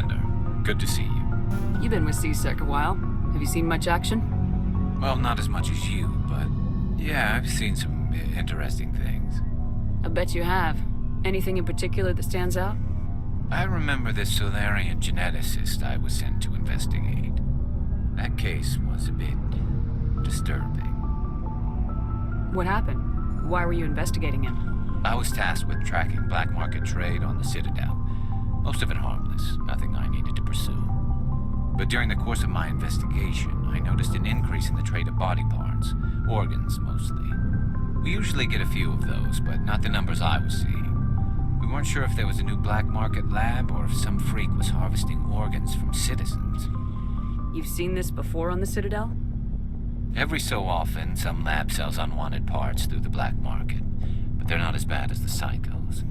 Commander. Good to see you. You've been with CSEC a while. Have you seen much action? Well, not as much as you, but yeah, I've seen some interesting things. I bet you have. Anything in particular that stands out? I remember this Solarian geneticist I was sent to investigate. That case was a bit disturbing. What happened? Why were you investigating him? I was tasked with tracking black market trade on the Citadel. Most of it harmless, nothing I needed to pursue. But during the course of my investigation, I noticed an increase in the trade of body parts, organs mostly. We usually get a few of those, but not the numbers I was seeing. We weren't sure if there was a new black market lab or if some freak was harvesting organs from citizens. You've seen this before on the Citadel? Every so often, some lab sells unwanted parts through the black market, but they're not as bad as the psychos.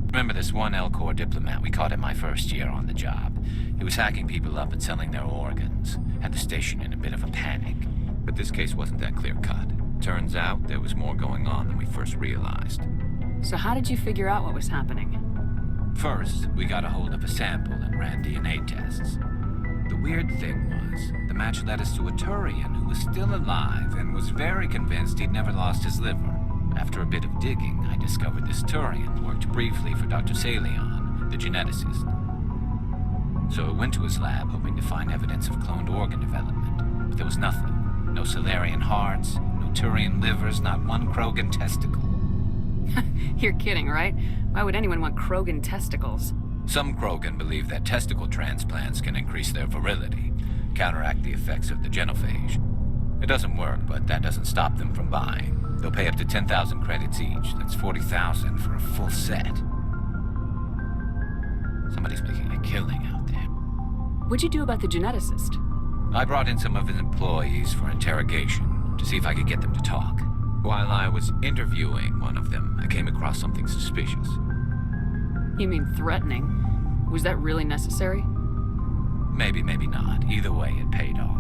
Remember this one L-Corps diplomat we caught in my first year on the job? He was hacking people up and selling their organs. Had the station in a bit of a panic. But this case wasn't that clear-cut. Turns out there was more going on than we first realized. So how did you figure out what was happening? First, we got a hold of a sample and ran DNA tests. The weird thing was, the match led us to a Turian who was still alive and was very convinced he'd never lost his liver. After a bit of digging, I discovered this Turian worked briefly for Dr. Salion, the geneticist. So I went to his lab hoping to find evidence of cloned organ development, but there was nothing. No Solarian hearts, no Turian livers, not one Krogan testicle. You're kidding, right? Why would anyone want Krogan testicles? Some Krogan believe that testicle transplants can increase their virility, counteract the effects of the genophage. It doesn't work, but that doesn't stop them from buying. They'll pay up to 10,000 credits each. That's 40,000 for a full set. Somebody's making a killing out there. What'd you do about the geneticist? I brought in some of his employees for interrogation to see if I could get them to talk. While I was interviewing one of them, I came across something suspicious. You mean threatening? Was that really necessary? Maybe, maybe not. Either way, it paid off.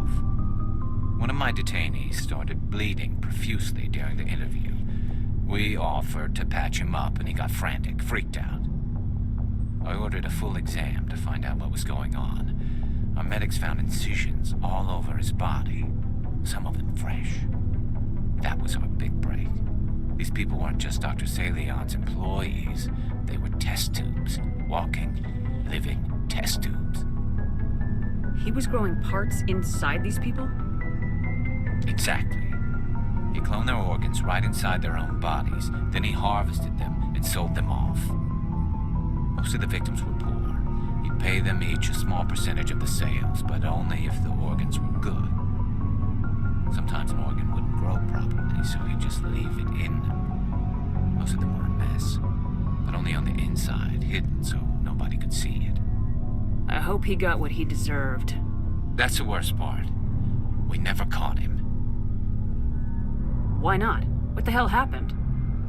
One of my detainees started bleeding profusely during the interview. We offered to patch him up, and he got frantic, freaked out. I ordered a full exam to find out what was going on. Our medics found incisions all over his body, some of them fresh. That was our big break. These people weren't just Dr. Salion's employees. They were test tubes. Walking, living test tubes. He was growing parts inside these people? Exactly. He cloned their organs right inside their own bodies, then he harvested them and sold them off. Most of the victims were poor. He'd pay them each a small percentage of the sales, but only if the organs were good. Sometimes an organ wouldn't grow properly, so he'd just leave it in them. Most of them were a mess, but only on the inside, hidden so nobody could see it. I hope he got what he deserved. That's the worst part. We never caught him. Why not? What the hell happened?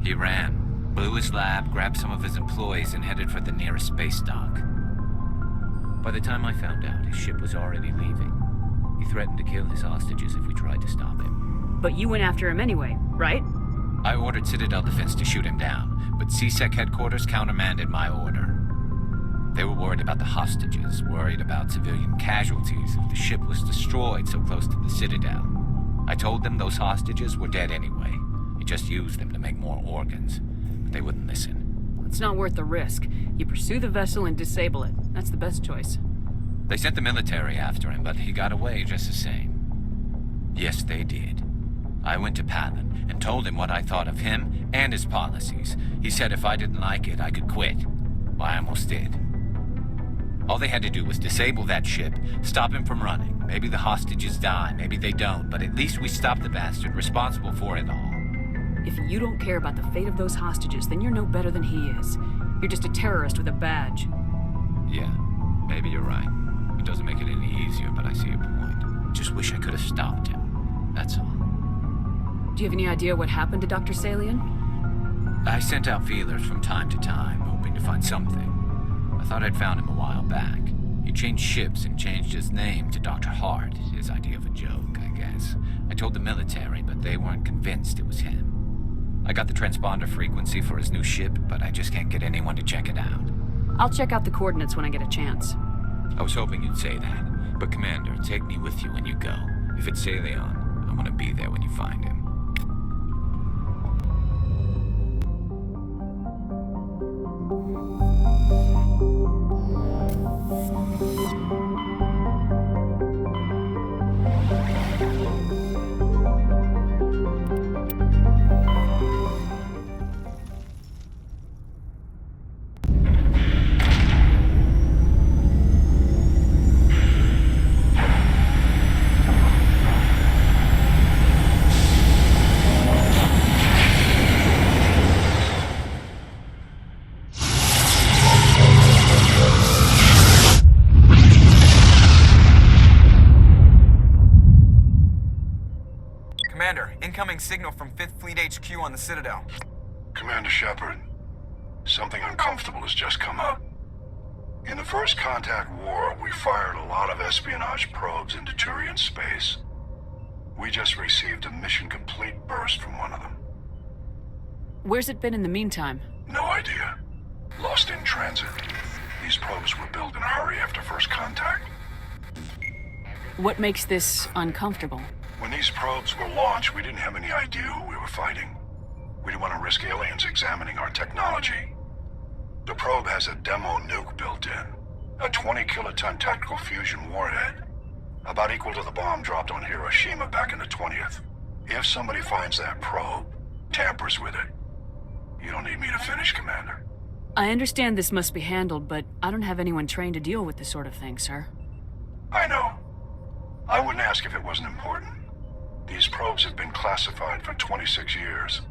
He ran, blew his lab, grabbed some of his employees, and headed for the nearest space dock. By the time I found out, his ship was already leaving. He threatened to kill his hostages if we tried to stop him. But you went after him anyway, right? I ordered Citadel Defense to shoot him down, but CSEC headquarters countermanded my order. They were worried about the hostages, worried about civilian casualties if the ship was destroyed so close to the Citadel. I told them those hostages were dead anyway. He just used them to make more organs. But they wouldn't listen. It's not worth the risk. You pursue the vessel and disable it. That's the best choice. They sent the military after him, but he got away just the same. Yes, they did. I went to Palin and told him what I thought of him and his policies. He said if I didn't like it, I could quit. Well, I almost did. All they had to do was disable that ship, stop him from running. Maybe the hostages die, maybe they don't, but at least we stopped the bastard responsible for it all. If you don't care about the fate of those hostages, then you're no better than he is. You're just a terrorist with a badge. Yeah, maybe you're right. It doesn't make it any easier, but I see your point. Just wish I could have stopped him. That's all. Do you have any idea what happened to Dr. Salion? I sent out feelers from time to time, hoping to find something. I thought I'd found him a while back. He changed ships and changed his name to Dr. Hart, his idea of a joke, I guess. I told the military, but they weren't convinced it was him. I got the transponder frequency for his new ship, but I just can't get anyone to check it out. I'll check out the coordinates when I get a chance. I was hoping you'd say that. But Commander, take me with you when you go. If it's Leon, I want to be there when you find him. Commander, incoming signal from 5th Fleet HQ on the Citadel. Commander Shepard, something uncomfortable has just come up. In the First Contact War, we fired a lot of espionage probes into Turian space. We just received a mission complete burst from one of them. Where's it been in the meantime? No idea. Lost in transit. These probes were built in a hurry after First Contact. What makes this uncomfortable? When these probes were launched, we didn't have any idea who we were fighting. We didn't want to risk aliens examining our technology. The probe has a demo nuke built in. A 20-kiloton tactical fusion warhead. About equal to the bomb dropped on Hiroshima back in the 20th. If somebody finds that probe, tampers with it, you don't need me to finish, Commander. I understand this must be handled, but I don't have anyone trained to deal with this sort of thing, sir. I know. I wouldn't ask if it wasn't important. These probes have been classified for 26 years.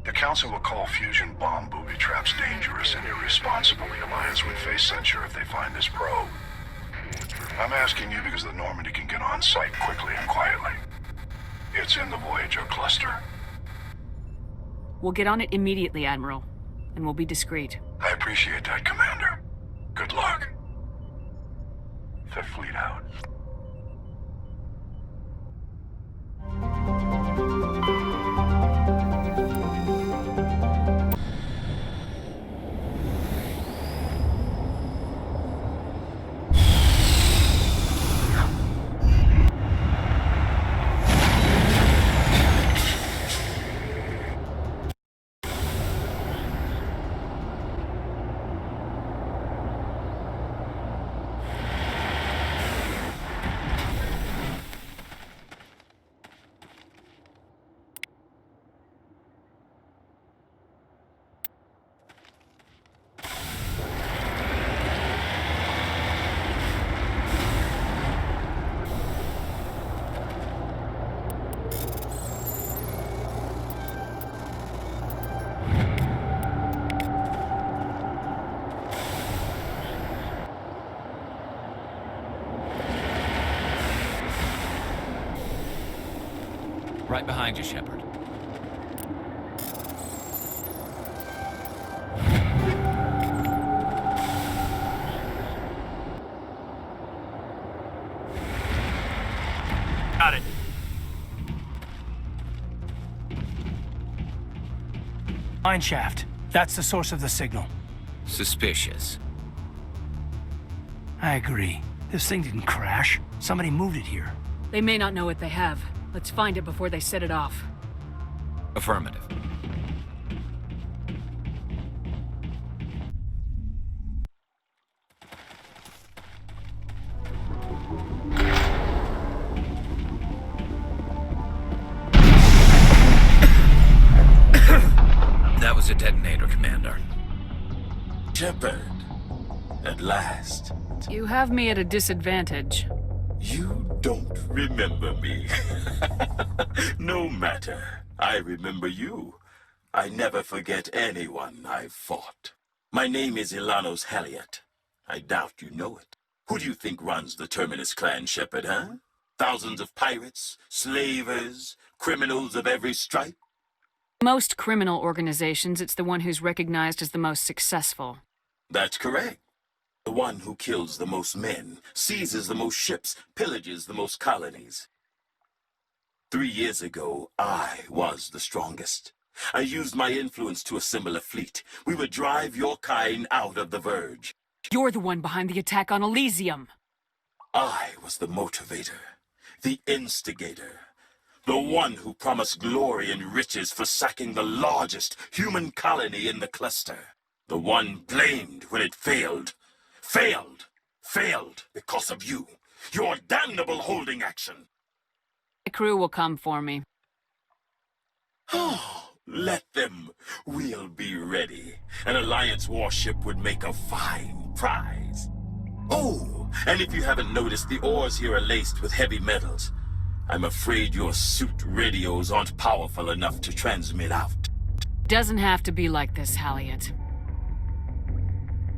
The Council will call fusion bomb booby traps dangerous and irresponsible. The Alliance would face censure if they find this probe. I'm asking you because the Normandy can get on site quickly and quietly. It's in the Voyager cluster. We'll get on it immediately, Admiral. And we'll be discreet. I appreciate that, Commander. Good luck. Fifth Fleet out. Right behind you, Shepard. Got it. Mine shaft. That's the source of the signal. Suspicious. I agree. This thing didn't crash. Somebody moved it here. They may not know what they have. Let's find it before they set it off. Affirmative. That was a detonator, Commander. Shepard, at last. You have me at a disadvantage. You don't remember me. No matter. I remember you. I never forget anyone I've fought. My name is Ilanos Halliot. I doubt you know it. Who do you think runs the Terminus clan, Shepard, huh? Thousands of pirates, slavers, criminals of every stripe? Most criminal organizations, it's the one who's recognized as the most successful. That's correct. The one who kills the most men, seizes the most ships, pillages the most colonies. 3 years ago, I was the strongest. I used my influence to assemble a fleet. We would drive your kind out of the Verge. You're the one behind the attack on Elysium. I was the motivator, the instigator, the one who promised glory and riches for sacking the largest human colony in the cluster. The one blamed when it failed. Failed because of you. Your damnable holding action. The crew will come for me. Let them. We'll be ready. An Alliance warship would make a fine prize. Oh, and if you haven't noticed, the ores here are laced with heavy metals. I'm afraid your suit radios aren't powerful enough to transmit out. Doesn't have to be like this, Halliot.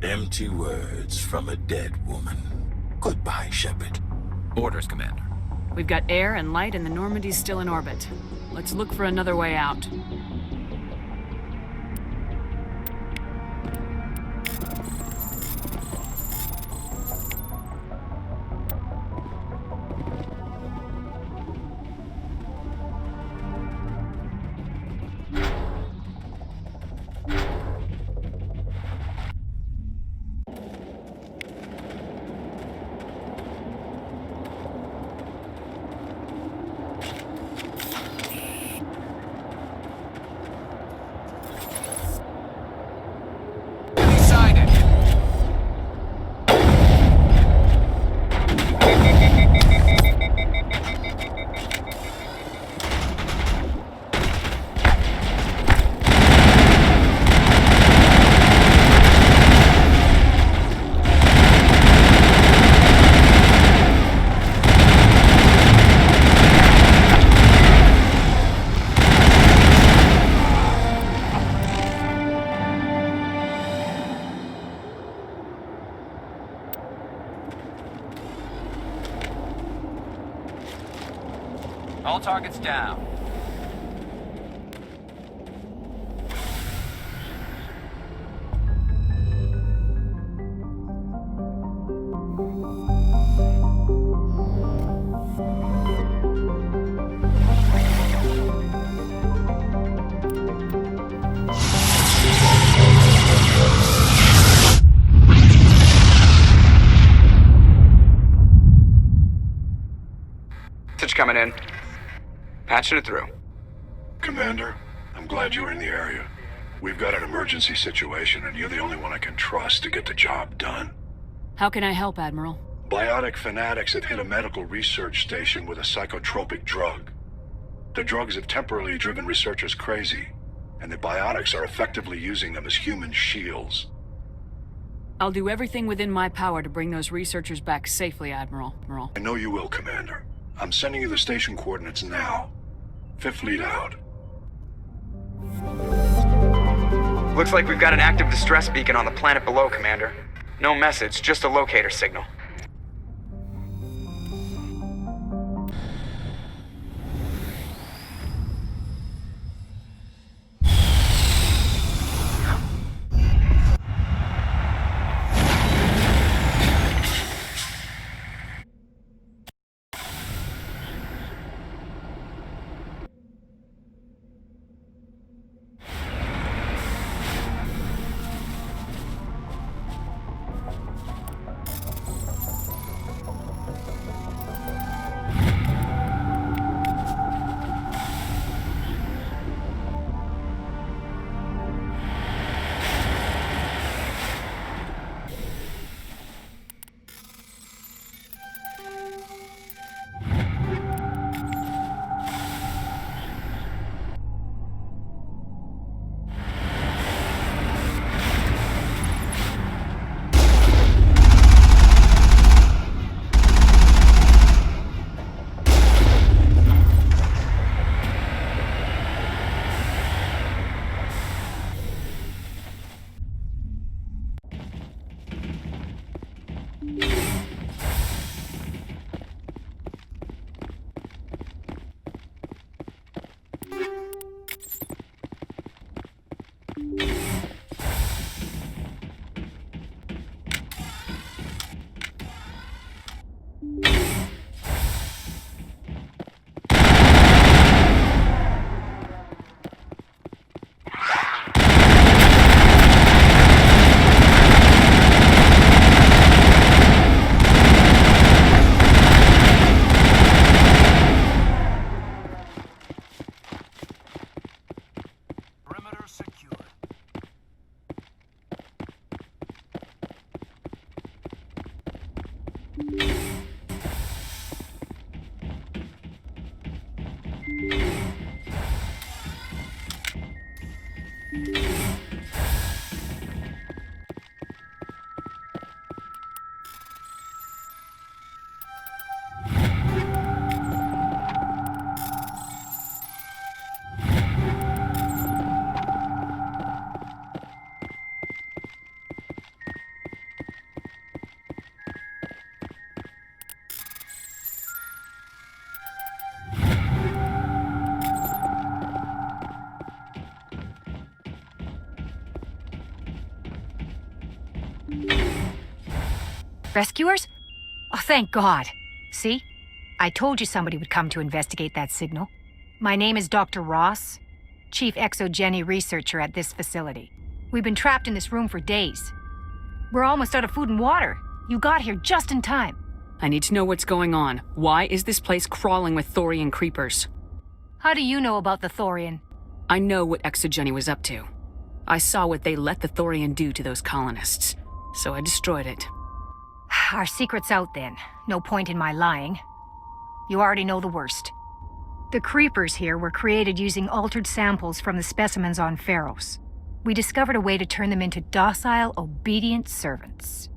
Empty words from a dead woman. Goodbye, Shepard. Orders, Commander. We've got air and light and the Normandy's still in orbit. Let's look for another way out. All targets down. Message coming in. Patching it through. Commander, I'm glad you were in the area. We've got an emergency situation, and you're the only one I can trust to get the job done. How can I help, Admiral? Biotic fanatics have hit a medical research station with a psychotropic drug. The drugs have temporarily driven researchers crazy, and the biotics are effectively using them as human shields. I'll do everything within my power to bring those researchers back safely, Admiral. I know you will, Commander. I'm sending you the station coordinates now. Fifth Fleet out. Looks like we've got an active distress beacon on the planet below, Commander. No message, just a locator signal. Rescuers? Oh, thank God. See? I told you somebody would come to investigate that signal. My name is Dr. Ross, Chief Exogeny Researcher at this facility. We've been trapped in this room for days. We're almost out of food and water. You got here just in time. I need to know what's going on. Why is this place crawling with Thorian creepers? How do you know about the Thorian? I know what Exogeny was up to. I saw what they let the Thorian do to those colonists, so I destroyed it. Our secret's out then. No point in my lying. You already know the worst. The creepers here were created using altered samples from the specimens on Pharos. We discovered a way to turn them into docile, obedient servants.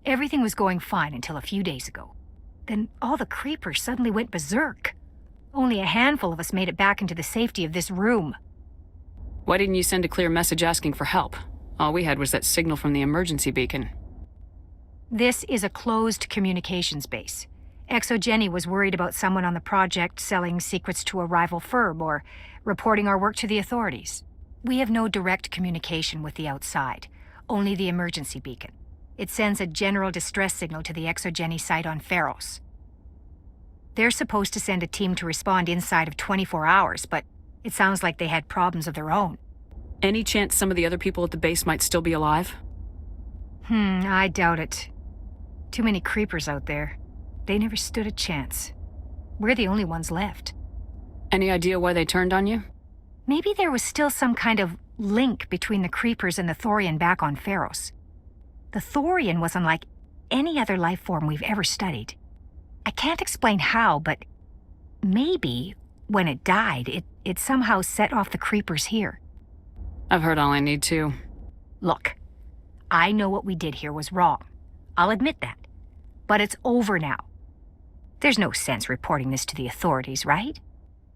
Everything was going fine until a few days ago. Then all the creepers suddenly went berserk. Only a handful of us made it back into the safety of this room. Why didn't you send a clear message asking for help? All we had was that signal from the emergency beacon. This is a closed communications base. Exogeny was worried about someone on the project selling secrets to a rival firm or reporting our work to the authorities. We have no direct communication with the outside, only the emergency beacon. It sends a general distress signal to the Exogeny site on Pharos. They're supposed to send a team to respond inside of 24 hours, but it sounds like they had problems of their own. Any chance some of the other people at the base might still be alive? I doubt it. Too many creepers out there. They never stood a chance. We're the only ones left. Any idea why they turned on you? Maybe there was still some kind of link between the creepers and the Thorian back on Pharos. The Thorian was unlike any other life form we've ever studied. I can't explain how, but maybe when it died, it somehow set off the creepers here. I've heard all I need to. Look, I know what we did here was wrong. I'll admit that. But it's over now. There's no sense reporting this to the authorities, right?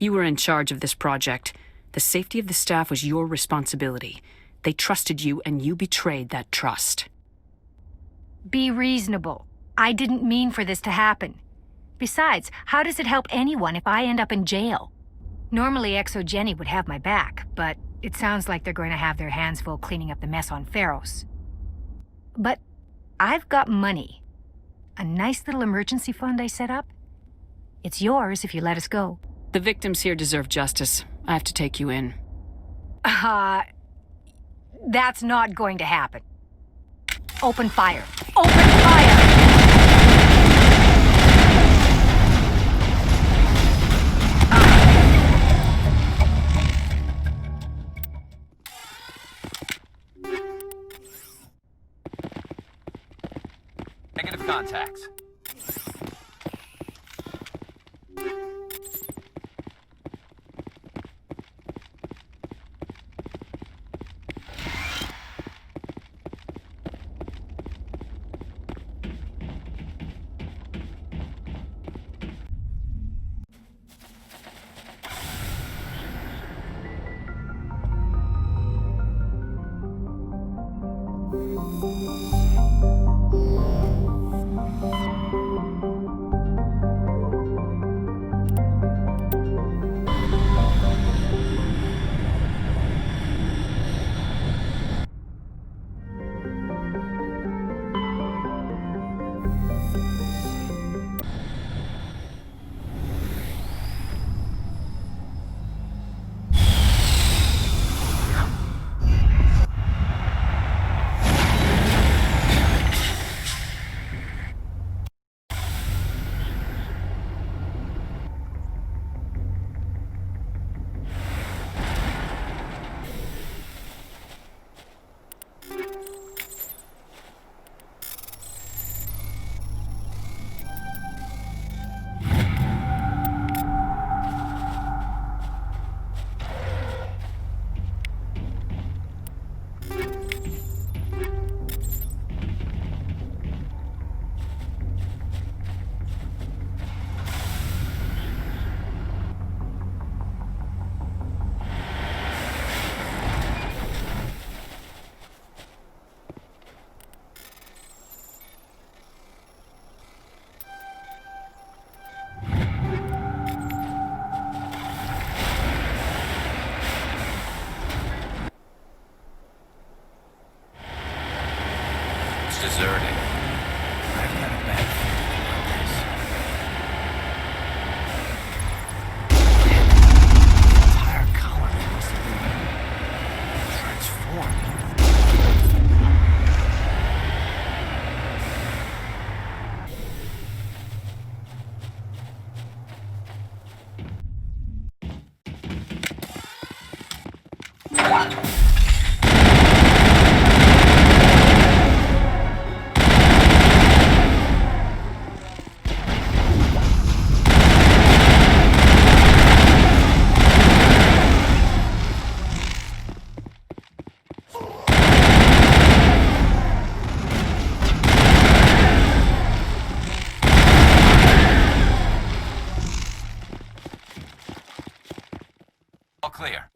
You were in charge of this project. The safety of the staff was your responsibility. They trusted you, and you betrayed that trust. Be reasonable. I didn't mean for this to happen. Besides, how does it help anyone if I end up in jail? Normally Exogeny would have my back, but it sounds like they're going to have their hands full cleaning up the mess on Pharos. But I've got money. A nice little emergency fund I set up. It's yours if you let us go. The victims here deserve justice. I have to take you in. That's not going to happen. Open fire. Open fire! Negative contacts. It's deserted. I've got a bad feeling about this. The entire colony must have been transformed. All clear.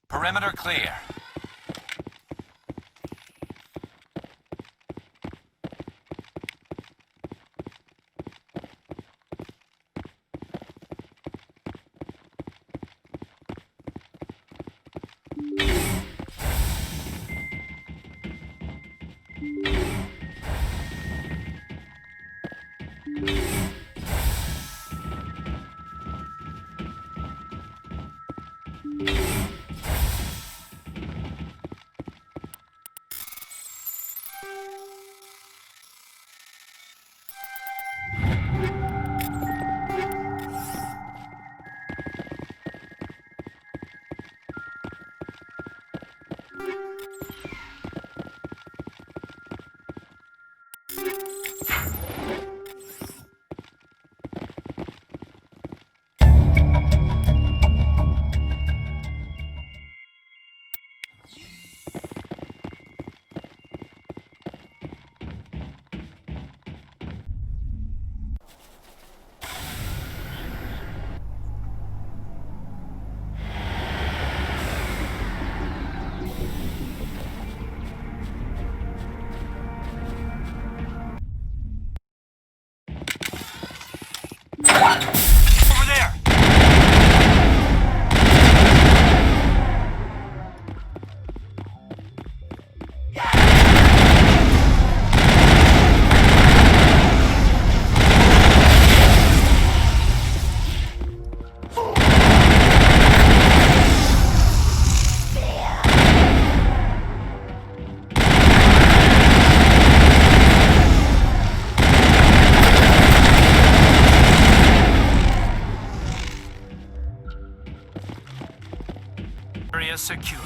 Perimeter clear. Over there! Area secure.